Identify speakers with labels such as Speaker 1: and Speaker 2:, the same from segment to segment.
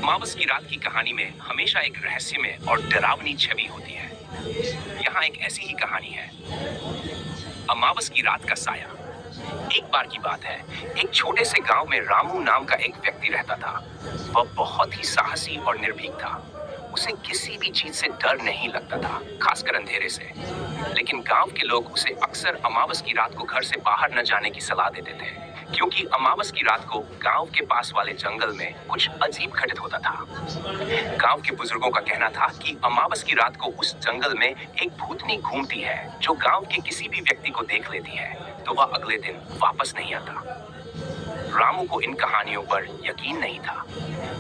Speaker 1: अमावस की रात की कहानी में हमेशा एक रहस्यमय और डरावनी छवि होती है। यहाँ एक ऐसी ही कहानी है, अमावस की रात का साया। एक बार की बात है, एक छोटे से गांव में रामू नाम का एक व्यक्ति रहता था। वह बहुत ही साहसी और निर्भीक था। उसे किसी भी चीज से डर नहीं लगता था, खासकर अंधेरे से। लेकिन गांव के लोग उसे अक्सर अमावस की रात को घर से बाहर न जाने की सलाह देते थे, क्योंकि अमावस की रात को गांव के पास वाले जंगल में कुछ अजीब घटित होता था। गांव के बुजुर्गों का कहना था कि अमावस की रात को उस जंगल में एक भूतनी घूमती है, जो गांव के किसी भी व्यक्ति को देख लेती है तो वह अगले दिन वापस नहीं आता। रामू को इन कहानियों पर यकीन नहीं था।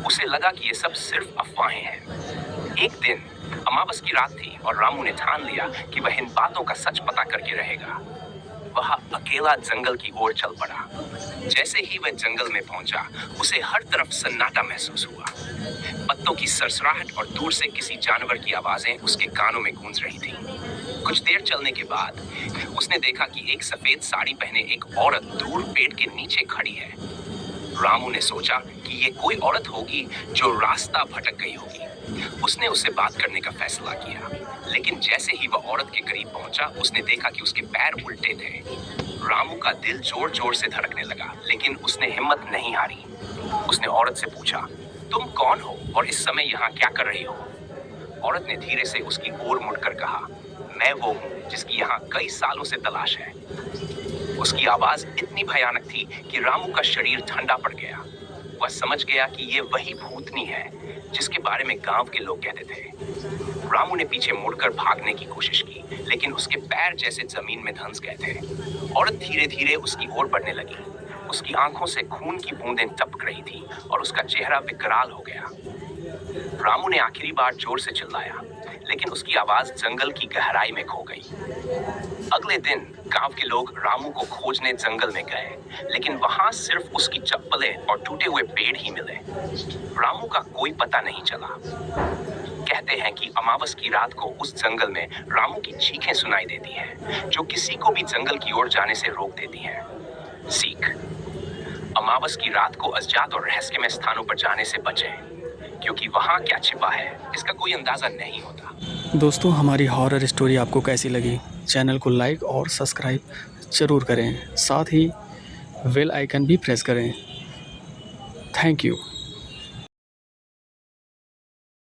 Speaker 1: उसे लगा कि ये सब सिर्फ अफवाहें हैं। एक दिन अमावस की रात थी और रामू ने ठान लिया कि वह इन बातों का सच पता करके रहेगा। वह अकेला जंगल की ओर चल पड़ा। जैसे ही वह जंगल में पहुंचा, उसे हर तरफ सन्नाटा महसूस हुआ। पत्तों की सरसराहट और दूर से किसी जानवर की आवाजें उसके कानों में गूंज रही थीं। कुछ देर चलने के बाद उसने देखा कि एक सफेद साड़ी पहने एक औरत दूर पेड़ के नीचे खड़ी है। रामू ने सोचा कि ये कोई औरत होगी जो रास्ता भटक गई होगी। उसने उससे बात करने का फैसला किया, लेकिन जैसे ही वह औरत के करीब पहुंचा, उसने देखा कि उसके पैर उल्टे थे। रामू का दिल जोर जोर से धड़कने लगा, लेकिन उसने हिम्मत नहीं हारी। उसने औरत से पूछा, तुम कौन हो और इस समय यहाँ क्या कर रही हो? औरत ने धीरे से उसकी ओर मुड़कर कहा, मैं वो हूँ जिसकी यहाँ कई सालों से तलाश है। उसकी आवाज इतनी भयानक थी कि रामू का शरीर ठंडा पड़ गया। वह समझ गया कि ये वही भूतनी है जिसके बारे में गांव के लोग कहते थे। रामू ने पीछे मुड़कर भागने की कोशिश की, लेकिन उसके पैर जैसे जमीन में धंस गए थे। औरत धीरे धीरे उसकी ओर बढ़ने लगी। उसकी आंखों से खून की बूंदें टपक रही थी और उसका चेहरा विकराल हो गया। रामू ने आखिरी बार जोर से चिल्लाया, लेकिन उसकी आवाज जंगल की गहराई में खो गई। अगले दिन गांव के लोग रामू को खोजने जंगल में गए, लेकिन वहां सिर्फ उसकी चप्पलें और टूटे हुए पेड़ ही मिले। रामू का कोई पता नहीं चला। कहते हैं कि अमावस की रात को उस जंगल में रामू की चीखें सुनाई देती हैं, जो किसी को भी जंगल की ओर जाने से रोक देती हैं। सीख: अमावस की रात को अज्ञात और रहस्यमय स्थानों पर जाने से बचें, क्योंकि वहां क्या छिपा है इसका कोई अंदाजा नहीं होता।
Speaker 2: दोस्तों, हमारी हॉरर स्टोरी आपको कैसी लगी? चैनल को लाइक और सब्सक्राइब ज़रूर करें, साथ ही बेल आइकन भी प्रेस करें। Thank you.